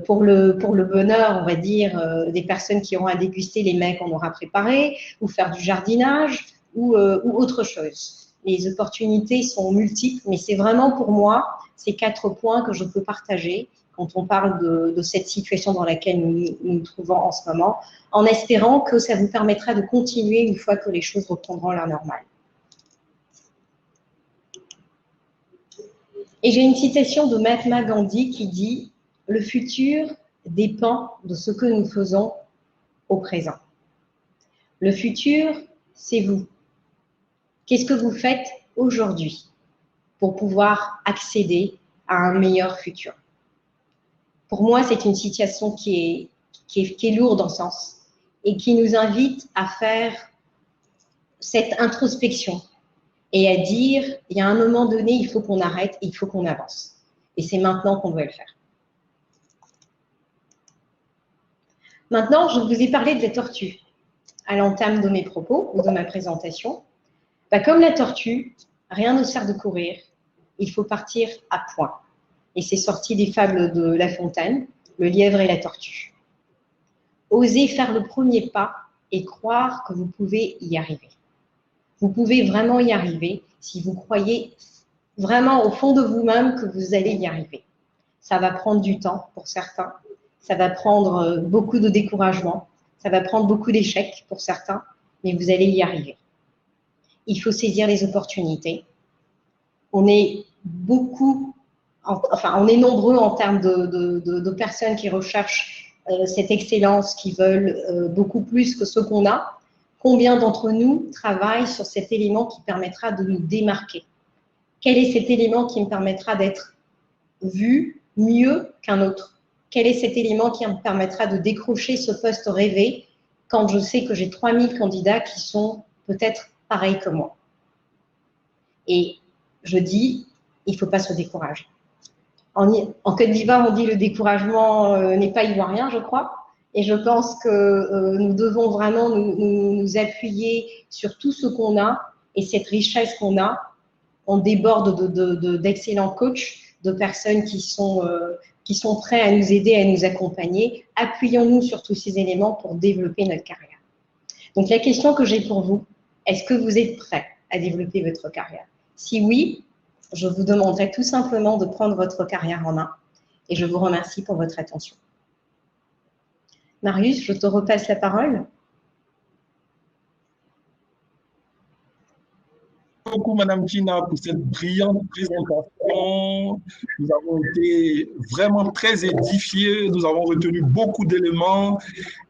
Pour le bonheur, on va dire, des personnes qui auront à déguster les mets qu'on aura préparés, ou faire du jardinage, ou autre chose. Les opportunités sont multiples, mais c'est vraiment pour moi ces 4 points que je peux partager quand on parle de cette situation dans laquelle nous nous trouvons en ce moment, en espérant que ça vous permettra de continuer une fois que les choses reprendront leur normale. Et j'ai une citation de Mahatma Gandhi qui dit « Le futur dépend de ce que nous faisons au présent. » Le futur, c'est vous. Qu'est-ce que vous faites aujourd'hui pour pouvoir accéder à un meilleur futur? Pour moi, c'est une situation qui est lourde en sens et qui nous invite à faire cette introspection et à dire, il y a un moment donné, il faut qu'on arrête, il faut qu'on avance. Et c'est maintenant qu'on doit le faire. Maintenant, je vous ai parlé des tortues à l'entame de mes propos ou de ma présentation. Comme la tortue, rien ne sert de courir, il faut partir à point. Et c'est sorti des fables de La Fontaine, le lièvre et la tortue. Osez faire le premier pas et croire que vous pouvez y arriver. Vous pouvez vraiment y arriver si vous croyez vraiment au fond de vous-même que vous allez y arriver. Ça va prendre du temps pour certains, ça va prendre beaucoup de découragement, ça va prendre beaucoup d'échecs pour certains, mais vous allez y arriver. Il faut saisir les opportunités. On est on est nombreux en termes de personnes qui recherchent cette excellence, qui veulent beaucoup plus que ce qu'on a. Combien d'entre nous travaillent sur cet élément qui permettra de nous démarquer? Quel est cet élément qui me permettra d'être vu mieux qu'un autre? Quel est cet élément qui me permettra de décrocher ce poste rêvé quand je sais que j'ai 3000 candidats qui sont peut-être pareils que moi? Et je dis, il ne faut pas se décourager. En Côte d'Ivoire, on dit le découragement n'est pas ivoirien, je crois. Et je pense que nous devons vraiment nous appuyer sur tout ce qu'on a et cette richesse qu'on a. On déborde d'excellents coachs, de personnes qui sont prêts à nous aider, à nous accompagner. Appuyons-nous sur tous ces éléments pour développer notre carrière. Donc la question que j'ai pour vous, est-ce que vous êtes prêts à développer votre carrière? Si oui, je vous demanderai tout simplement de prendre votre carrière en main et je vous remercie pour votre attention. Marius, je te repasse la parole. Merci beaucoup, Madame Tina, pour cette brillante présentation. Nous avons été vraiment très édifiés. Nous avons retenu beaucoup d'éléments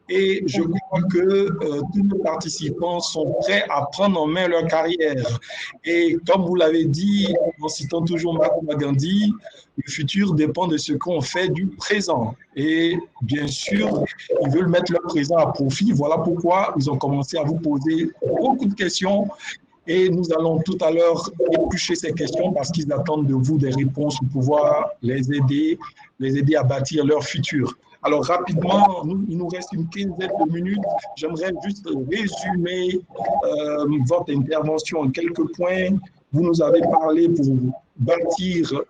et je crois que tous nos participants sont prêts à prendre en main leur carrière. Et comme vous l'avez dit, en citant toujours Mahatma Gandhi, le futur dépend de ce qu'on fait du présent. Et bien sûr, ils veulent mettre leur présent à profit. Voilà pourquoi ils ont commencé à vous poser beaucoup de questions. Et nous allons tout à l'heure éplucher ces questions parce qu'ils attendent de vous des réponses pour pouvoir les aider à bâtir leur futur. Alors rapidement, il nous reste une quinzaine de minutes. J'aimerais juste résumer votre intervention en quelques points. Vous nous avez parlé pour bâtir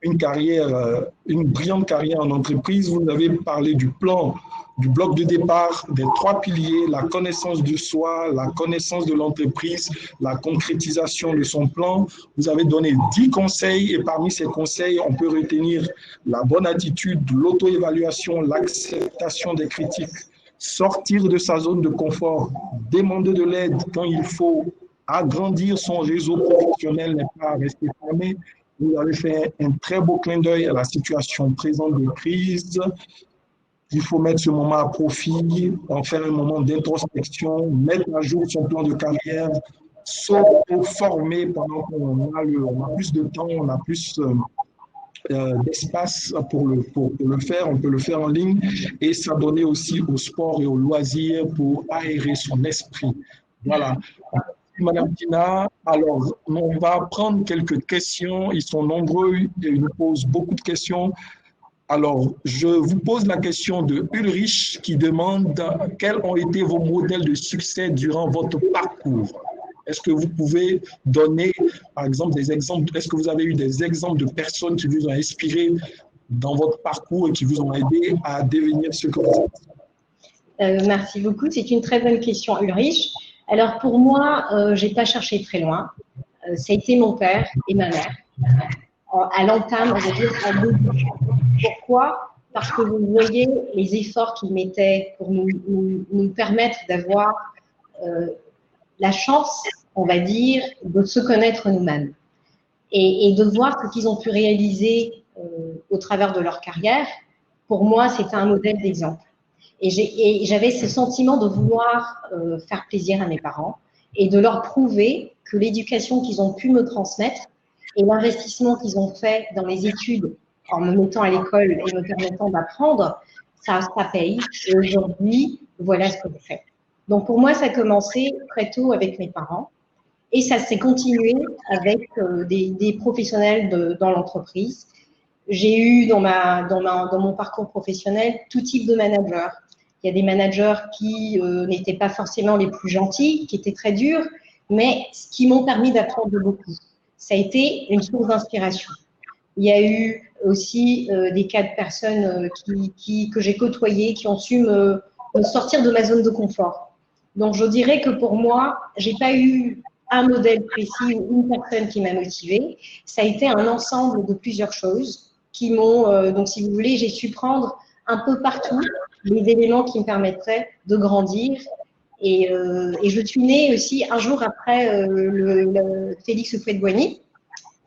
une carrière, une brillante carrière en entreprise. Vous avez parlé du plan, du bloc de départ, des 3 piliers, la connaissance de soi, la connaissance de l'entreprise, la concrétisation de son plan. Vous avez donné 10 conseils et parmi ces conseils, on peut retenir la bonne attitude, l'auto-évaluation, l'acceptation des critiques, sortir de sa zone de confort, demander de l'aide quand il faut, agrandir son réseau professionnel, n'est pas rester fermé, Vous avez fait un très beau clin d'œil à la situation présente de crise. Il faut mettre ce moment à profit, en faire un moment d'introspection, mettre à jour son plan de carrière, s'auto-former pendant on a plus de temps, on a plus d'espace pour le faire. On peut le faire en ligne et s'abonner aussi au sport et aux loisirs pour aérer son esprit. Voilà. Madame Tina, alors on va prendre quelques questions. Ils sont nombreux et ils nous posent beaucoup de questions. Alors, je vous pose la question de Ulrich qui demande quels ont été vos modèles de succès durant votre parcours. Est-ce que vous pouvez donner, par exemple, des exemples? Est-ce que vous avez eu des exemples de personnes qui vous ont inspiré dans votre parcours et qui vous ont aidé à devenir ce que vous êtes? Merci beaucoup. C'est une très bonne question, Ulrich. Alors, pour moi, je n'ai pas cherché très loin. Ça a été mon père et ma mère. À l'entame, on va dire, en début. Pourquoi? Parce que vous voyez les efforts qu'ils mettaient pour nous permettre d'avoir la chance, on va dire, de se connaître nous-mêmes et de voir ce qu'ils ont pu réaliser au travers de leur carrière. Pour moi, c'était un modèle d'exemple. Et j'avais ce sentiment de vouloir faire plaisir à mes parents et de leur prouver que l'éducation qu'ils ont pu me transmettre et l'investissement qu'ils ont fait dans les études en me mettant à l'école et me permettant d'apprendre, ça paye. Et aujourd'hui, voilà ce que je fais. Donc pour moi, ça a commencé très tôt avec mes parents et ça s'est continué avec des professionnels dans l'entreprise. J'ai eu dans mon parcours professionnel tout type de managers. Il y a des managers qui n'étaient pas forcément les plus gentils, qui étaient très durs, mais qui m'ont permis d'apprendre beaucoup. Ça a été une source d'inspiration. Il y a eu aussi des cas de personnes que j'ai côtoyées, qui ont su me sortir de ma zone de confort. Donc, je dirais que pour moi, j'ai pas eu un modèle précis ou une personne qui m'a motivée. Ça a été un ensemble de plusieurs choses qui m'ont… donc, si vous voulez, j'ai su prendre un peu partout les éléments qui me permettraient de grandir. Et je suis née aussi un jour après le Félix Houphouët-Boigny.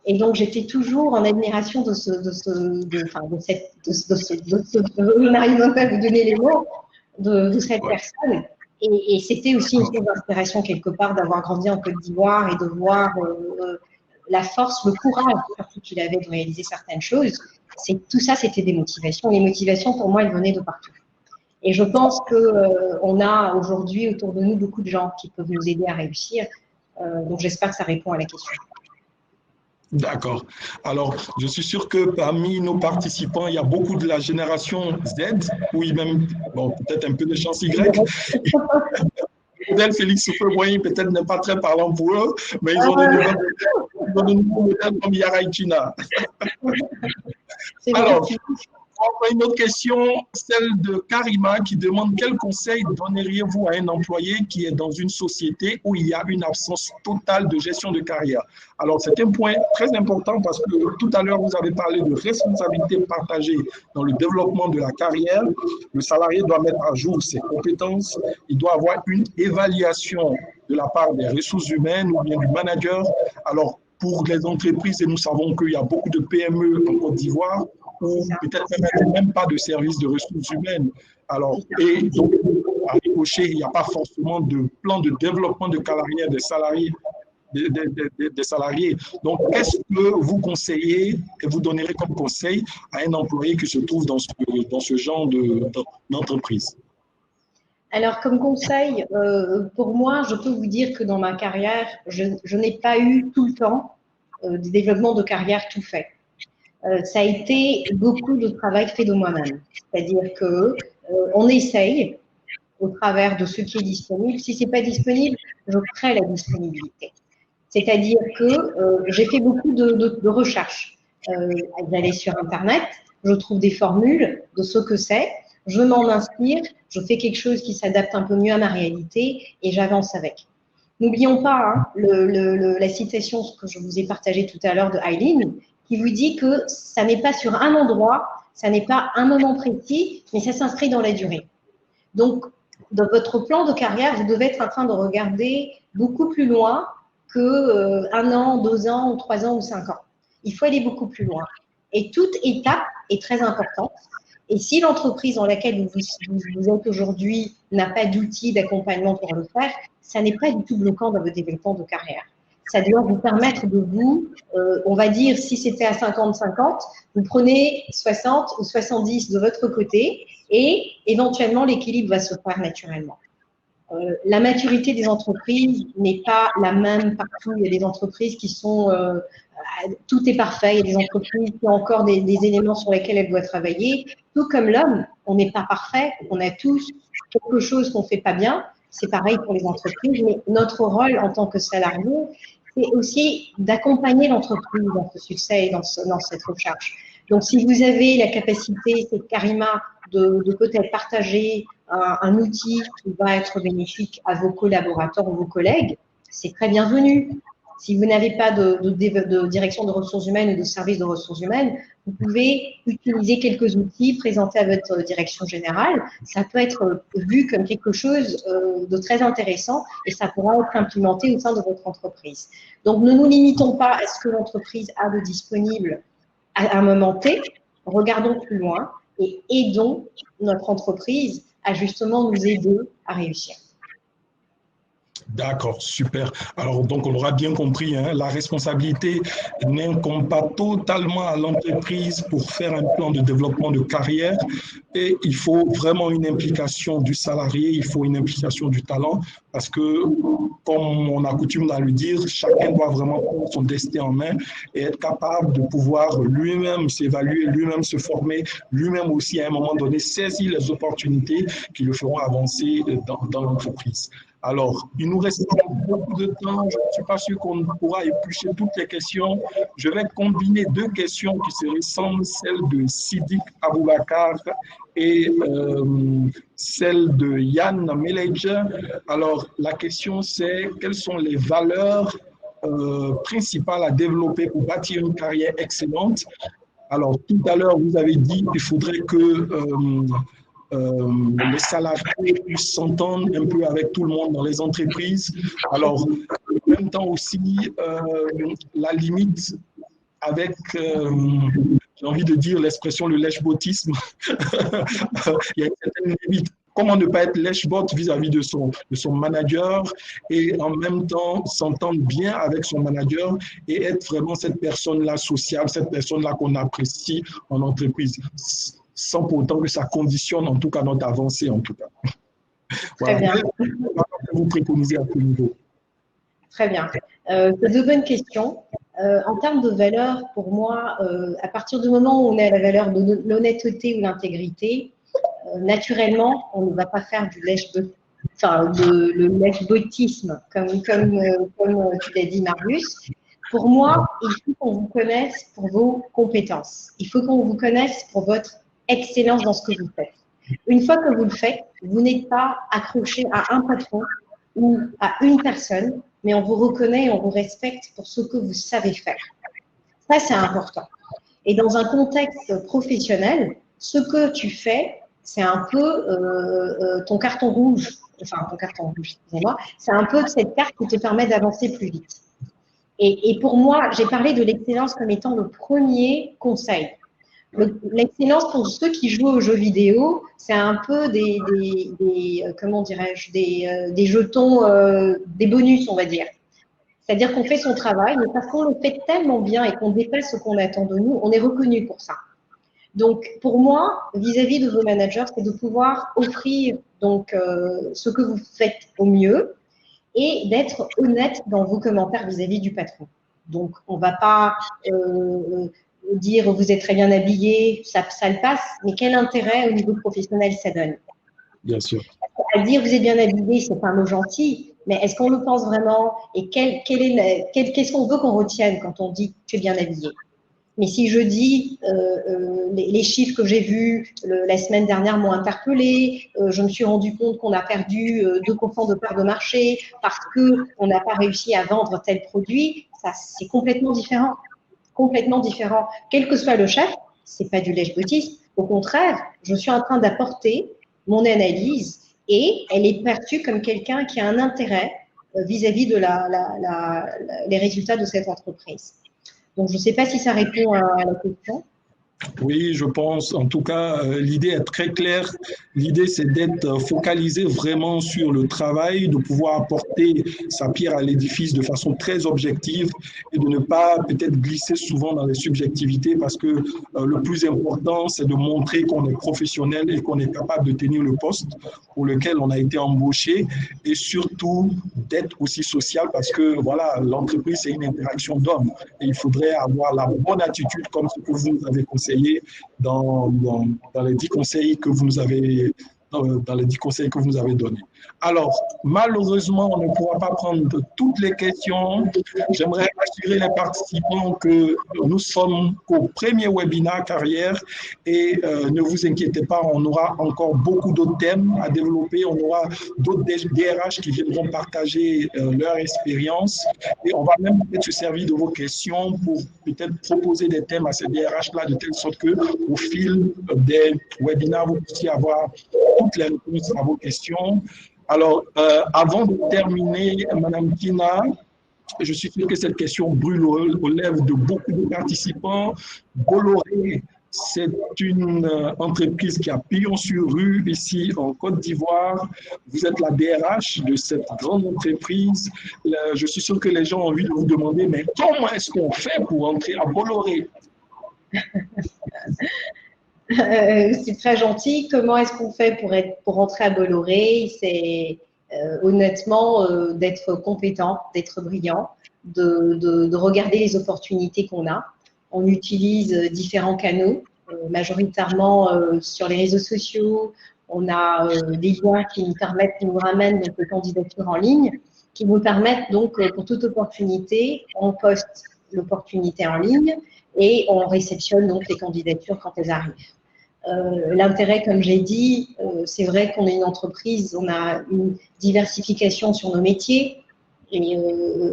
Et donc, j'étais toujours en admiration on n'arrive même pas à vous donner les mots, de cette personne. Et c'était aussi une source d'inspiration quelque part d'avoir grandi en Côte d'Ivoire et de voir la force, le courage surtout qu'il avait de réaliser certaines choses. Tout ça, c'était des motivations. Les motivations, pour moi, elles venaient de partout. Et je pense qu'on a aujourd'hui autour de nous beaucoup de gens qui peuvent nous aider à réussir. Donc, j'espère que ça répond à la question. D'accord. Alors, je suis sûr que parmi nos participants, il y a beaucoup de la génération Z, ou même, bon, peut-être un peu de chance Y. Félix Houphouët-Boigny peut-être n'est pas très parlant pour eux, mais ils ont de nouveaux modèles comme Yara Ichina. Alors, une autre question, celle de Karima qui demande quel conseil donneriez-vous à un employé qui est dans une société où il y a une absence totale de gestion de carrière? Alors, c'est un point très important parce que tout à l'heure, vous avez parlé de responsabilité partagée dans le développement de la carrière. Le salarié doit mettre à jour ses compétences. Il doit avoir une évaluation de la part des ressources humaines ou bien du manager. Alors, pour les entreprises, et nous savons qu'il y a beaucoup de PME en Côte d'Ivoire, ou peut-être même pas de service de ressources humaines. Alors, et donc, à Ricochet, il n'y a pas forcément de plan de développement de carrière des salariés. Des salariés. Donc, qu'est-ce que vous conseillez et vous donnerez comme conseil à un employé qui se trouve dans ce genre d'entreprise? Alors, comme conseil, pour moi, je peux vous dire que dans ma carrière, je n'ai pas eu tout le temps de développement de carrière tout fait. Ça a été beaucoup de travail fait de moi-même. C'est-à-dire que on essaye au travers de ce qui est disponible. Si c'est pas disponible, je crée la disponibilité. C'est-à-dire que j'ai fait beaucoup de recherches. J'allais sur Internet, je trouve des formules de ce que c'est, je m'en inspire, je fais quelque chose qui s'adapte un peu mieux à ma réalité et j'avance avec. N'oublions pas la citation que je vous ai partagée tout à l'heure de Eileen, qui vous dit que ça n'est pas sur un endroit, ça n'est pas un moment précis, mais ça s'inscrit dans la durée. Donc, dans votre plan de carrière, vous devez être en train de regarder beaucoup plus loin que 1 an, 2 ans, ou 3 ans ou 5 ans. Il faut aller beaucoup plus loin. Et toute étape est très importante. Et si l'entreprise dans laquelle vous êtes aujourd'hui n'a pas d'outils d'accompagnement pour le faire, ça n'est pas du tout bloquant dans votre développement de carrière. Ça doit vous permettre de on va dire, si c'était à 50-50, vous prenez 60 ou 70 de votre côté et éventuellement l'équilibre va se faire naturellement. La maturité des entreprises n'est pas la même partout. Il y a des entreprises qui sont… tout est parfait. Il y a des entreprises qui ont encore des éléments sur lesquels elles doivent travailler. Tout comme l'homme, on n'est pas parfait. On a tous quelque chose qu'on ne fait pas bien. C'est pareil pour les entreprises. Mais notre rôle en tant que salarié, c'est aussi d'accompagner l'entreprise dans ce succès et dans cette recherche. Donc, si vous avez la capacité, c'est Karima, de peut-être partager un outil qui va être bénéfique à vos collaborateurs ou vos collègues, c'est très bienvenu. Si vous n'avez pas de direction de ressources humaines ou de service de ressources humaines, vous pouvez utiliser quelques outils présentés à votre direction générale. Ça peut être vu comme quelque chose de très intéressant et ça pourra être implémenté au sein de votre entreprise. Donc, ne nous limitons pas à ce que l'entreprise a de disponible à un moment T. Regardons plus loin et aidons notre entreprise à justement nous aider à réussir. D'accord, super. Alors, donc, on aura bien compris, hein, la responsabilité n'incombe pas totalement à l'entreprise pour faire un plan de développement de carrière et il faut vraiment une implication du salarié, il faut une implication du talent parce que, comme on a coutume de le dire, chacun doit vraiment prendre son destin en main et être capable de pouvoir lui-même s'évaluer, lui-même se former, lui-même aussi à un moment donné saisir les opportunités qui le feront avancer dans l'entreprise. Alors, il nous reste beaucoup de temps. Je ne suis pas sûr qu'on pourra éplucher toutes les questions. Je vais combiner deux questions qui se ressemblent, celle de Sidik Aboubakar et celle de Yann Melej. Alors, la question c'est quelles sont les valeurs principales à développer pour bâtir une carrière excellente? Alors, tout à l'heure, vous avez dit qu'il faudrait que les salariés puissent s'entendre un peu avec tout le monde dans les entreprises. Alors, en même temps aussi, la limite avec, j'ai envie de dire l'expression le lèche-botisme, il y a une certaine limite. Comment ne pas être lèche-bot vis-à-vis de son manager et en même temps s'entendre bien avec son manager et être vraiment cette personne-là sociable, cette personne-là qu'on apprécie en entreprise, sans pour autant que ça conditionne en tout cas notre avancée en tout cas. Très bien. Vous préconisez à ce niveau. Très bien. C'est deux bonnes questions. En termes de valeur, pour moi, à partir du moment où on est à la valeur de l'honnêteté ou l'intégrité, naturellement, on ne va pas faire du le lèche-botisme, comme tu l'as dit, Marius. Pour moi, il faut qu'on vous connaisse pour vos compétences. Il faut qu'on vous connaisse pour votre excellence dans ce que vous faites. Une fois que vous le faites, vous n'êtes pas accroché à un patron ou à une personne, mais on vous reconnaît et on vous respecte pour ce que vous savez faire. Ça, c'est important. Et dans un contexte professionnel, ce que tu fais, c'est un peu ton carton rouge, excusez-moi, c'est un peu cette carte qui te permet d'avancer plus vite. Et pour moi, j'ai parlé de l'excellence comme étant le premier conseil. L'excellence pour ceux qui jouent aux jeux vidéo, c'est un peu comment dirais-je, des jetons, des bonus, on va dire. C'est-à-dire qu'on fait son travail, mais parce qu'on le fait tellement bien et qu'on dépasse ce qu'on attend de nous, on est reconnu pour ça. Donc, pour moi, vis-à-vis de vos managers, c'est de pouvoir offrir donc ce que vous faites au mieux et d'être honnête dans vos commentaires vis-à-vis du patron. Donc, on ne va pas dire vous êtes très bien habillé, ça le passe, mais quel intérêt au niveau professionnel ça donne? Bien sûr. À dire vous êtes bien habillé, c'est pas un mot gentil, mais est-ce qu'on le pense vraiment? Et qu'est-ce qu'on veut qu'on retienne quand on dit tu es bien habillé? Mais si je dis les chiffres que j'ai vus la semaine dernière m'ont interpellé, je me suis rendu compte qu'on a perdu 2% de part de marché parce qu'on n'a pas réussi à vendre tel produit, ça c'est complètement différent. Complètement différent. Quel que soit le chef, c'est pas du lèche-botisme. Au contraire, je suis en train d'apporter mon analyse et elle est perçue comme quelqu'un qui a un intérêt vis-à-vis de les résultats de cette entreprise. Donc, je ne sais pas si ça répond à la question. Oui, je pense. En tout cas, l'idée est très claire. L'idée, c'est d'être focalisé vraiment sur le travail, de pouvoir apporter sa pierre à l'édifice de façon très objective et de ne pas peut-être glisser souvent dans les subjectivités parce que le plus important, c'est de montrer qu'on est professionnel et qu'on est capable de tenir le poste pour lequel on a été embauché et surtout d'être aussi social parce que voilà, l'entreprise, c'est une interaction d'hommes et il faudrait avoir la bonne attitude comme ce que vous nous avez conseillé dans les 10 conseils que vous nous avez dans les 10 conseils que vous nous avez donnés. Alors, malheureusement, on ne pourra pas prendre toutes les questions. J'aimerais assurer les participants que nous sommes au premier webinaire carrière et ne vous inquiétez pas, on aura encore beaucoup d'autres thèmes à développer. On aura d'autres DRH qui viendront partager leur expérience et on va même peut-être se servir de vos questions pour peut-être proposer des thèmes à ces DRH-là de telle sorte que au fil des webinaires, vous puissiez avoir toutes les réponses à vos questions. Alors, avant de terminer, Madame Tina, je suis sûr que cette question brûle aux lèvres de beaucoup de participants. Bolloré, c'est une entreprise qui a pignon sur rue ici en Côte d'Ivoire. Vous êtes la DRH de cette grande entreprise. Je suis sûr que les gens ont envie de vous demander, mais comment est-ce qu'on fait pour entrer à Bolloré? C'est très gentil. Comment est-ce qu'on fait pour rentrer à Bolloré? C'est honnêtement d'être compétent, d'être brillant, de regarder les opportunités qu'on a. On utilise différents canaux, majoritairement sur les réseaux sociaux. On a des liens qui nous ramènent donc les candidatures en ligne, qui nous permettent donc pour toute opportunité, on poste l'opportunité en ligne et on réceptionne donc les candidatures quand elles arrivent. L'intérêt, comme j'ai dit, c'est vrai qu'on est une entreprise, on a une diversification sur nos métiers et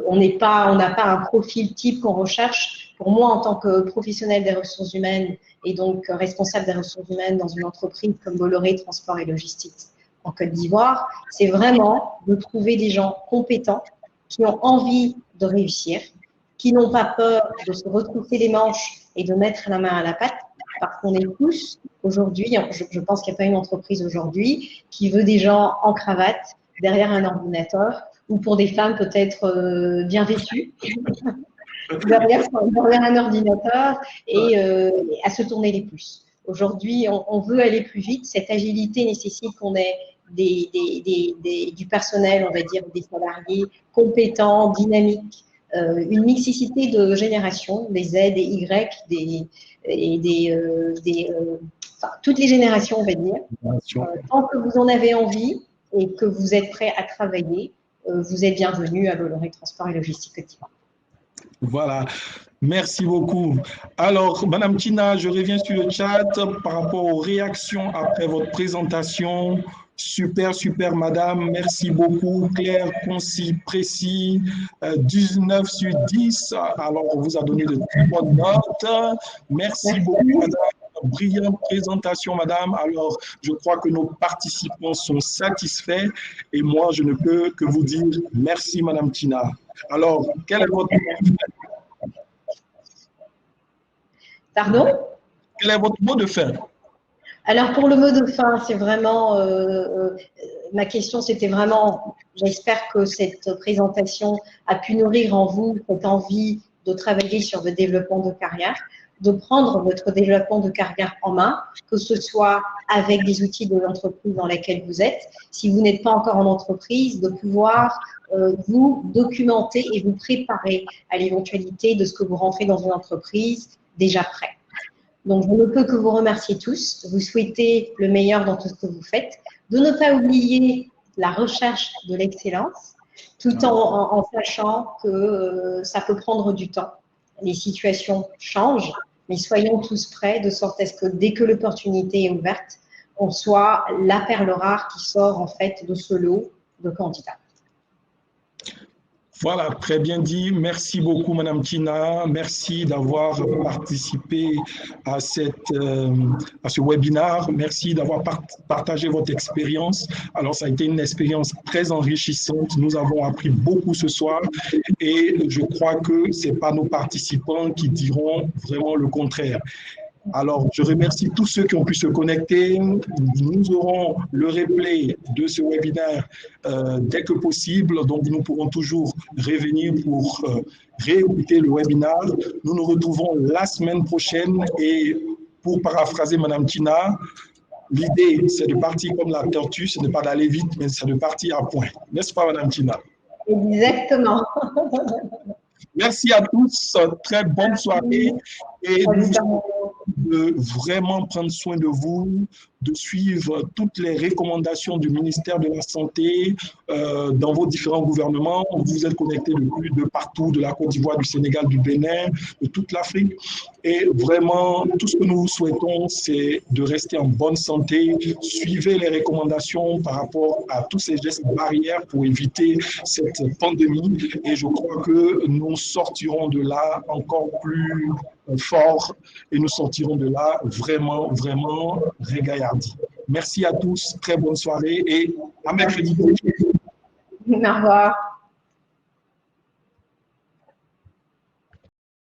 on n'a pas un profil type qu'on recherche. Pour moi, en tant que professionnel des ressources humaines et donc responsable des ressources humaines dans une entreprise comme Bolloré Transport et Logistique en Côte d'Ivoire, c'est vraiment de trouver des gens compétents qui ont envie de réussir, qui n'ont pas peur de se retrousser les manches et de mettre la main à la pâte, parce qu'on est tous aujourd'hui, je pense qu'il n'y a pas une entreprise aujourd'hui qui veut des gens en cravate derrière un ordinateur ou pour des femmes peut-être bien vêtues derrière un ordinateur et à se tourner les pouces. Aujourd'hui, on veut aller plus vite. Cette agilité nécessite qu'on ait du personnel, on va dire, des salariés compétents, dynamiques, une mixité de générations, des Z, des Y, enfin, toutes les générations, on va dire. Tant que vous en avez envie et que vous êtes prêt à travailler, vous êtes bienvenue à Bolloré Transport et Logistique Côte d'Ivoire. Voilà, merci beaucoup. Alors, Madame Tina, je reviens sur le chat par rapport aux réactions après votre présentation. Super, super, madame. Merci beaucoup. Clair, concis, précis. 19 sur 10. Alors, on vous a donné de très bonnes notes. Merci beaucoup, madame. Brillante présentation, madame. Alors, je crois que nos participants sont satisfaits et moi, je ne peux que vous dire merci, madame Tina. Alors, quel est votre mot de fin? Pardon? Quel est votre mot de fin? Alors, pour le mot de fin, c'est vraiment, ma question, c'était vraiment, j'espère que cette présentation a pu nourrir en vous cette envie de travailler sur votre développement de carrière, de prendre votre développement de carrière en main, que ce soit avec des outils de l'entreprise dans laquelle vous êtes, si vous n'êtes pas encore en entreprise, de pouvoir vous documenter et vous préparer à l'éventualité de ce que vous rentrez dans une entreprise déjà prêt. Donc, je ne peux que vous remercier tous, vous souhaiter le meilleur dans tout ce que vous faites, de ne pas oublier la recherche de l'excellence, tout en sachant que ça peut prendre du temps. Les situations changent, mais soyons tous prêts de sorte à ce que dès que l'opportunité est ouverte, on soit la perle rare qui sort en fait de ce lot de candidats. Voilà, très bien dit. Merci beaucoup, Madame Tina. Merci d'avoir participé à, à ce webinaire. Merci d'avoir partagé votre expérience. Alors, ça a été une expérience très enrichissante. Nous avons appris beaucoup ce soir et je crois que ce n'est pas nos participants qui diront vraiment le contraire. Alors, je remercie tous ceux qui ont pu se connecter. Nous aurons le replay de ce webinaire dès que possible. Donc, nous pourrons toujours revenir pour réécouter le webinaire. Nous nous retrouvons la semaine prochaine. Et pour paraphraser Madame Tina, l'idée, c'est de partir comme la tortue, ce n'est pas d'aller vite, mais c'est de partir à point. N'est-ce pas, Madame Tina? Exactement. Merci à tous. Très bonne soirée. Et nous de vraiment prendre soin de vous, de suivre toutes les recommandations du ministère de la Santé dans vos différents gouvernements. Vous êtes connectés de partout, de la Côte d'Ivoire, du Sénégal, du Bénin, de toute l'Afrique. Et vraiment, tout ce que nous souhaitons, c'est de rester en bonne santé. Suivez les recommandations par rapport à tous ces gestes barrières pour éviter cette pandémie. Et je crois que nous sortirons de là encore plus fort et nous sortirons de là vraiment, vraiment régaillardis. Merci à tous, très bonne soirée et à mercredi. Au revoir.